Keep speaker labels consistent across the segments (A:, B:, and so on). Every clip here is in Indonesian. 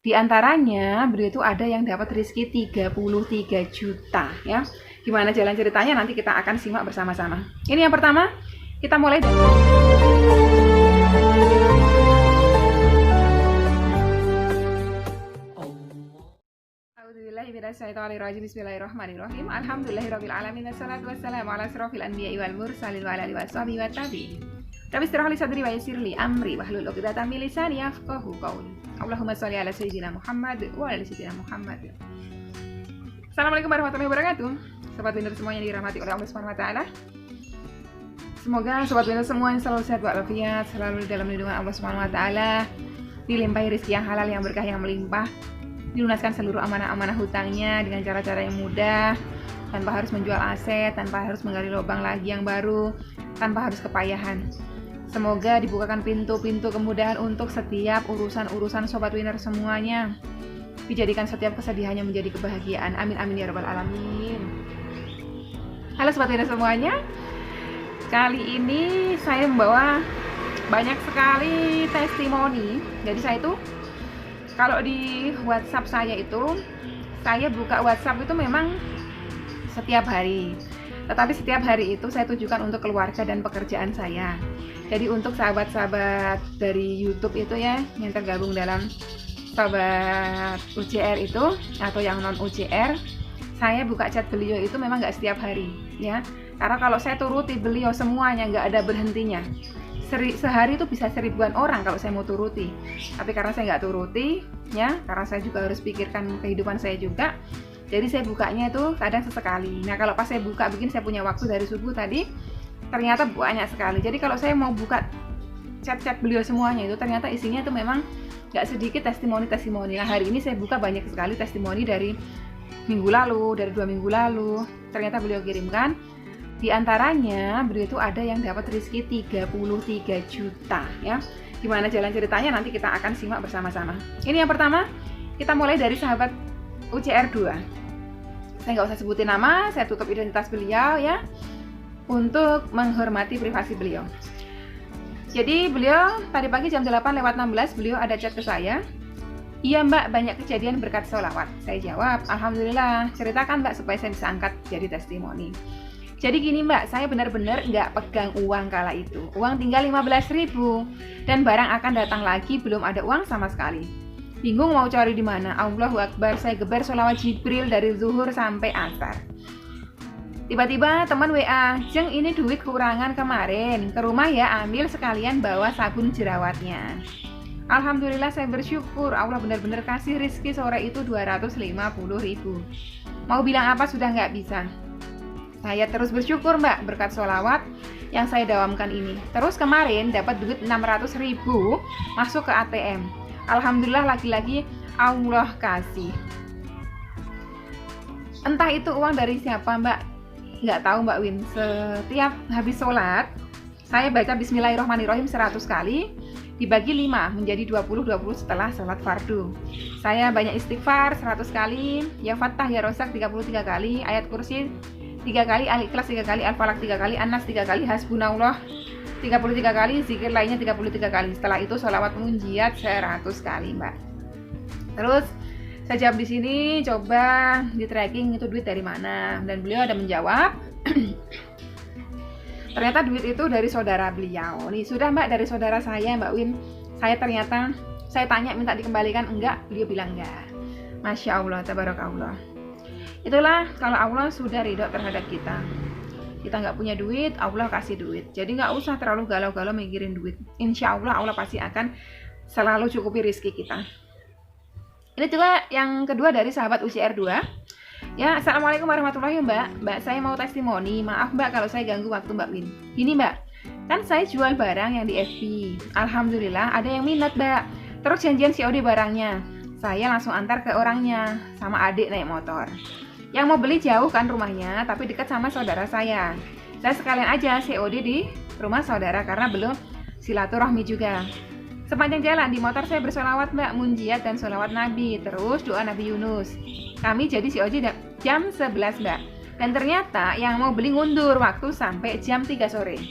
A: Di antaranya beliau itu ada yang dapat rezeki 33 juta ya. Gimana jalan ceritanya nanti kita akan simak bersama-sama. Ini yang pertama, kita mulai dari Bismillahirrahmanirrahim. Alhamdulillahirabbil wassalatu wassalamu ala asrofil anbiya'i wal mursalin wa ala alihi washabihi wa tabi'in. Rabbi ishrah li sadri wa yassir li amri wahlul 'uqdatam min lisani yafqahu qawli. Allahumma shalli ala sayyidina Muhammad wa ala sayyidina Muhammad. Assalamualaikum warahmatullahi wabarakatuh. Sobat Winner semuanya dirahmati oleh Allah Subhanahu wa taala. Semoga sobat Winner semua yang selalu sehat walafiat, selalu dalam lindungan Allah Subhanahu wa taala, dilimpahi rezeki yang halal, yang berkah, yang melimpah, dilunaskan seluruh amanah-amanah hutangnya dengan cara-cara yang mudah, tanpa harus menjual aset, tanpa harus menggali lubang lagi yang baru, tanpa harus kepayahan. Semoga dibukakan pintu-pintu kemudahan untuk setiap urusan-urusan sobat Winner semuanya. Dijadikan setiap kesedihannya menjadi kebahagiaan. Amin amin ya rabbal alamin. Halo sobat Winner semuanya. Kali ini saya membawa banyak sekali testimoni. Jadi saya itu kalau di WhatsApp saya itu, saya buka WhatsApp itu memang setiap hari. Tetapi setiap hari itu saya tujukan untuk keluarga dan pekerjaan saya. Jadi untuk sahabat-sahabat dari YouTube itu ya, yang tergabung dalam sahabat UJR itu atau yang non UJR, saya buka chat beliau itu memang nggak setiap hari ya. Karena kalau saya turuti beliau semuanya nggak ada berhentinya. Sehari itu bisa 1000-an orang kalau saya mau turuti. Tapi karena saya nggak turuti ya, karena saya juga harus pikirkan kehidupan saya juga. Jadi saya bukanya itu kadang sesekali. Nah kalau pas saya buka begini, saya punya waktu dari subuh tadi, ternyata banyak sekali. Jadi kalau saya mau buka chat-chat beliau semuanya itu, ternyata isinya itu memang nggak sedikit testimoni-testimoni. Nah hari ini saya buka banyak sekali testimoni dari minggu lalu, dari 2 minggu lalu. Ternyata beliau kirimkan. Di antaranya beliau itu ada yang dapat rezeki 33 juta ya. Gimana jalan ceritanya nanti kita akan simak bersama-sama. Ini yang pertama, kita mulai dari sahabat UCR 2. Saya nggak usah sebutin nama, saya tutup identitas beliau ya, untuk menghormati privasi beliau. Jadi beliau tadi pagi jam 8:16 beliau ada chat ke saya. Iya mbak, banyak kejadian berkat sholawat. Saya jawab, alhamdulillah. Ceritakan mbak supaya saya bisa angkat jadi testimoni. Jadi gini mbak, saya benar-benar nggak pegang uang kala itu. Uang tinggal 15.000 dan barang akan datang lagi, belum ada uang sama sekali. Bingung mau cari di mana. Allahu Akbar, saya geber sholawat Jibril dari zuhur sampai asar. Tiba-tiba teman WA, Jeng ini duit kurangan kemarin, ke rumah ya ambil sekalian bawa sabun jerawatnya. Alhamdulillah saya bersyukur, Allah benar-benar kasih rezeki sore itu 250.000. Mau bilang apa sudah nggak bisa. Saya terus bersyukur mbak berkat sholawat yang saya dawamkan ini. Terus kemarin dapat duit 600.000 masuk ke ATM. Alhamdulillah lagi-lagi Allah kasih. Entah itu uang dari siapa mbak, nggak tahu mbak Win. Setiap habis sholat saya baca Bismillahirrahmanirrahim 100 kali, dibagi 5 menjadi 20 setelah sholat fardu. Saya banyak istighfar 100 kali, ya Fattah ya Rosak 33 kali, ayat kursi 3 kali, Al-Ikhlas 3 kali, Al-Falaq 3 kali, An-Nas 3 kali, Hasbunallah 33 kali, zikir lainnya 33 kali. Setelah itu sholawat munjiat 100 kali mbak. Terus saya jawab di sini, coba di tracking itu duit dari mana, dan beliau ada menjawab ternyata duit itu dari saudara beliau. Nih sudah mbak, dari saudara saya mbak Win. Saya tanya minta dikembalikan, enggak, beliau bilang enggak. Masya Allah, tabarakallah. Itulah kalau Allah sudah ridho terhadap kita. Kita nggak punya duit, Allah kasih duit. Jadi nggak usah terlalu galau-galau mikirin duit. Insya Allah Allah pasti akan selalu cukupi rezeki kita. Ini juga yang kedua dari sahabat UCR 2. Ya, assalamualaikum warahmatullahi wabarakatuh. Mbak, saya mau testimoni. Maaf mbak kalau saya ganggu waktu mbak Win. Gini mbak, kan saya jual barang yang di FB. Alhamdulillah ada yang minat mbak. Terus janjian COD barangnya. Saya langsung antar ke orangnya sama adik naik motor. Yang mau beli jauh kan rumahnya, tapi dekat sama saudara saya. Saya sekalian aja COD di rumah saudara karena belum silaturahmi juga. Sepanjang jalan di motor saya bersolawat mbak, munjiat dan solawat Nabi, terus doa Nabi Yunus. Kami jadi COD jam 11 mbak. Dan ternyata yang mau beli ngundur waktu sampai jam 3 sore.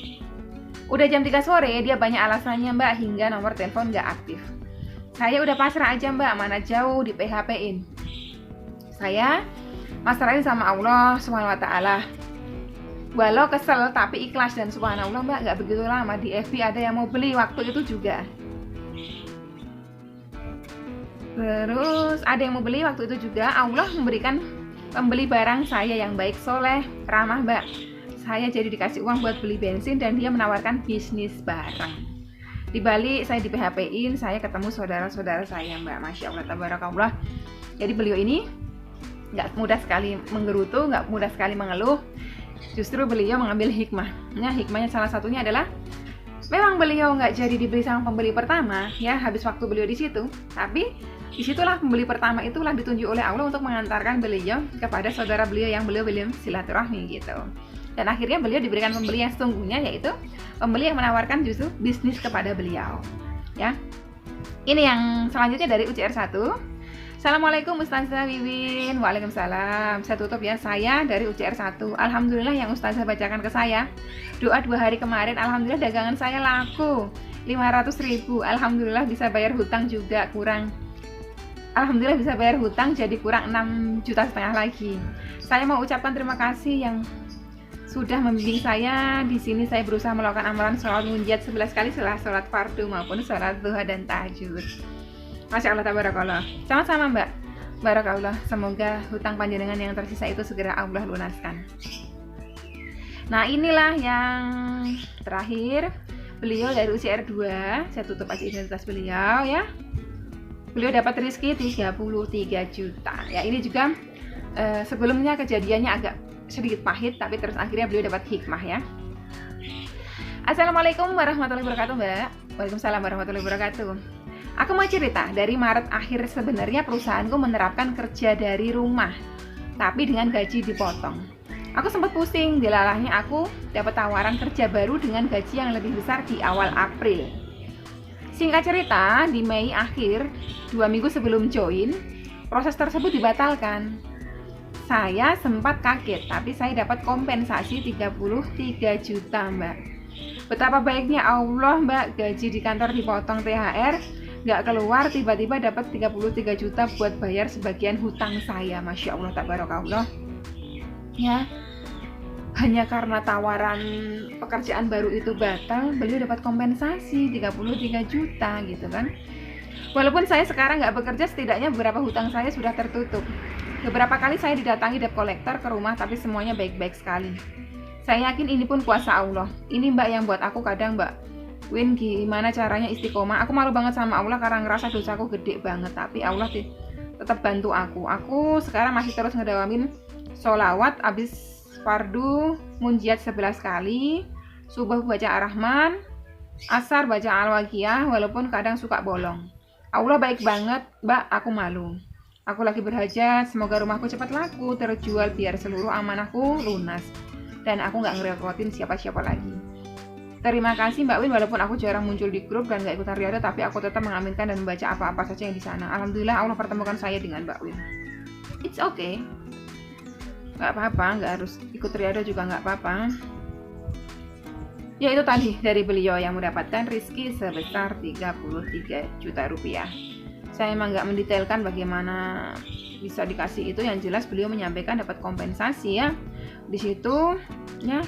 A: Udah jam 3 sore dia banyak alasannya mbak, hingga nomor telepon nggak aktif. Saya udah pasrah aja Mbak, mana jauh di PHP-in. Saya pasrahin sama Allah SWT. Walau kesel tapi ikhlas, dan subhanallah Mbak, nggak begitu lama di FB ada yang mau beli waktu itu juga. Terus ada yang mau beli waktu itu juga. Allah memberikan pembeli barang saya yang baik, soleh, ramah Mbak. Saya jadi dikasih uang buat beli bensin dan dia menawarkan bisnis barang. Di Bali saya di PHP-in, saya ketemu saudara-saudara saya Mbak. Masya Allah, tabarakallah. Jadi beliau ini nggak mudah sekali menggerutu, nggak mudah sekali mengeluh. Justru beliau mengambil hikmahnya. Hikmahnya salah satunya adalah memang beliau nggak jadi dibeli sama pembeli pertama, ya habis waktu beliau di situ. Tapi disitulah pembeli pertama itulah ditunjuk oleh Allah untuk mengantarkan beliau kepada saudara beliau yang beliau silaturahmi gitu. Dan akhirnya beliau diberikan pembeli yang sesungguhnya, yaitu pembeli yang menawarkan justru bisnis kepada beliau. Ya, ini yang selanjutnya dari UCR 1. Assalamualaikum Ustazah Wiwin. Waalaikumsalam. Saya tutup ya, saya dari UCR 1. Alhamdulillah yang Ustazah bacakan ke saya, doa 2 hari kemarin, alhamdulillah dagangan saya laku 500.000. Alhamdulillah bisa bayar hutang juga kurang. Alhamdulillah bisa bayar hutang jadi kurang 6,5 juta lagi. Saya mau ucapkan terima kasih yang sudah membimbing saya. Di sini saya berusaha melakukan amalan sholat munjiat 11 kali setelah sholat fardu maupun sholat duha dan tahajud. Masya Allah, tabarakallah. Sama-sama Mbak, barakallah. Semoga hutang panjenengan yang tersisa itu segera Allah lunaskan. Nah, inilah yang terakhir, beliau dari UCR 2. Saya tutup aja identitas beliau ya. Beliau dapat rezeki 33 juta. Ya, ini juga sebelumnya kejadiannya agak sedikit pahit, tapi terus akhirnya beliau dapat hikmah ya. Assalamualaikum warahmatullahi wabarakatuh Mbak. Waalaikumsalam warahmatullahi wabarakatuh. Aku mau cerita, dari Maret akhir sebenarnya perusahaanku menerapkan kerja dari rumah, tapi dengan gaji dipotong. Aku sempat pusing, dilalahnya aku dapat tawaran kerja baru dengan gaji yang lebih besar di awal April. Singkat cerita, di Mei akhir, 2 minggu sebelum join, proses tersebut dibatalkan. Saya sempat kaget, tapi saya dapat kompensasi 33 juta Mbak. Betapa baiknya Allah Mbak, gaji di kantor dipotong THR, nggak keluar, tiba-tiba dapat 33 juta buat bayar sebagian hutang saya. Masya Allah, tabarakallah. Ya, hanya karena tawaran pekerjaan baru itu batal, beliau dapat kompensasi 33 juta gitu kan. Walaupun saya sekarang nggak bekerja, setidaknya beberapa hutang saya sudah tertutup. Beberapa kali saya didatangi debt collector ke rumah, tapi semuanya baik-baik sekali. Saya yakin ini pun kuasa Allah. Ini Mbak yang buat aku kadang Mbak Win, gimana caranya istiqomah. Aku malu banget sama Allah karena ngerasa dosaku gede banget, tapi Allah tetap bantu aku. Aku sekarang masih terus ngedawamin sholawat, abis fardu munjiat 11 kali, subuh baca Ar-Rahman, asar baca Al-Waqiah, walaupun kadang suka bolong. Allah baik banget Mbak, aku malu. Aku lagi berhajat, semoga rumahku cepat laku, terjual biar seluruh amanahku lunas, dan aku nggak ngerepotin siapa-siapa lagi. Terima kasih Mbak Win, walaupun aku jarang muncul di grup dan nggak ikutan riada, tapi aku tetap mengaminkan dan membaca apa-apa saja yang di sana. Alhamdulillah Allah pertemukan saya dengan Mbak Win. It's okay, nggak apa-apa, nggak harus ikut riada juga nggak apa-apa. Ya, itu tadi dari beliau yang mendapatkan rezeki sebesar 33 juta rupiah. Saya emang nggak mendetailkan bagaimana bisa dikasih itu, yang jelas beliau menyampaikan dapat kompensasi ya. Di situ ya,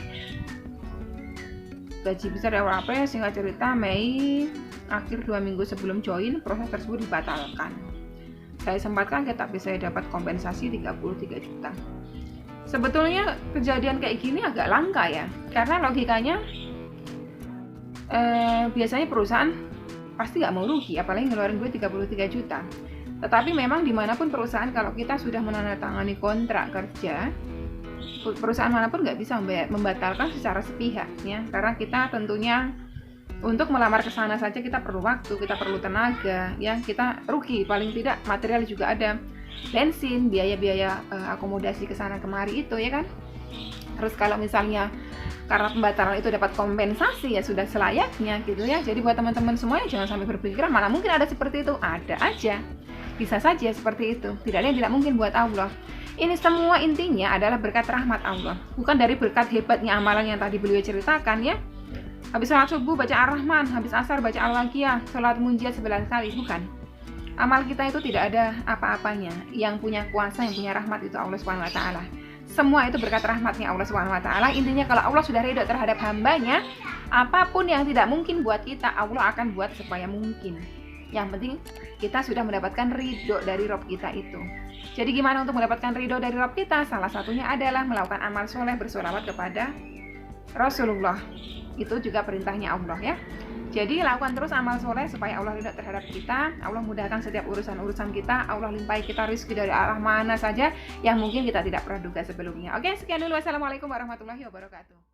A: gaji besar di awal April, singkat cerita Mei akhir 2 minggu sebelum join, proses tersebut dibatalkan. Saya sempat kaget, tapi saya dapat kompensasi 33 juta. Sebetulnya kejadian kayak gini agak langka ya, karena logikanya biasanya perusahaan pasti nggak mau rugi, apalagi ngeluarin duit 33 juta. Tetapi memang dimanapun perusahaan, kalau kita sudah menandatangani kontrak kerja, perusahaan manapun nggak bisa membatalkan secara sepihak ya, karena kita tentunya untuk melamar ke sana saja kita perlu waktu, kita perlu tenaga ya, kita rugi, paling tidak material juga ada, bensin, biaya-biaya akomodasi ke sana kemari itu ya kan. Terus kalau misalnya karena pembatalan itu dapat kompensasi, ya sudah selayaknya gitu ya. Jadi buat teman-teman semuanya jangan sampai berpikiran mana mungkin ada seperti itu, ada aja, bisa saja seperti itu, tidak ada yang tidak mungkin buat Allah. Ini semua intinya adalah berkat rahmat Allah, bukan dari berkat hebatnya amalan yang tadi beliau ceritakan ya. Habis sholat subuh baca Ar-Rahman, habis asar baca Al-Waqiah, sholat munjiat 11 kali, bukan. Amal kita itu tidak ada apa-apanya. Yang punya kuasa, yang punya rahmat itu Allah Subhanahu wa taala. Semua itu berkat rahmatnya Allah Subhanahu wa taala. Intinya kalau Allah sudah ridho terhadap hambanya, apapun yang tidak mungkin buat kita, Allah akan buat supaya mungkin. Yang penting kita sudah mendapatkan ridho dari Rabb kita itu. Jadi gimana untuk mendapatkan ridho dari Rabb kita? Salah satunya adalah melakukan amal soleh, bersolawat kepada Rasulullah. Itu juga perintahnya Allah ya. Jadi lakukan terus amal soleh supaya Allah ridho terhadap kita. Allah mudahkan setiap urusan-urusan kita. Allah limpahi kita rezeki dari arah mana saja yang mungkin kita tidak pernah duga sebelumnya. Oke, sekian dulu. Wassalamualaikum warahmatullahi wabarakatuh.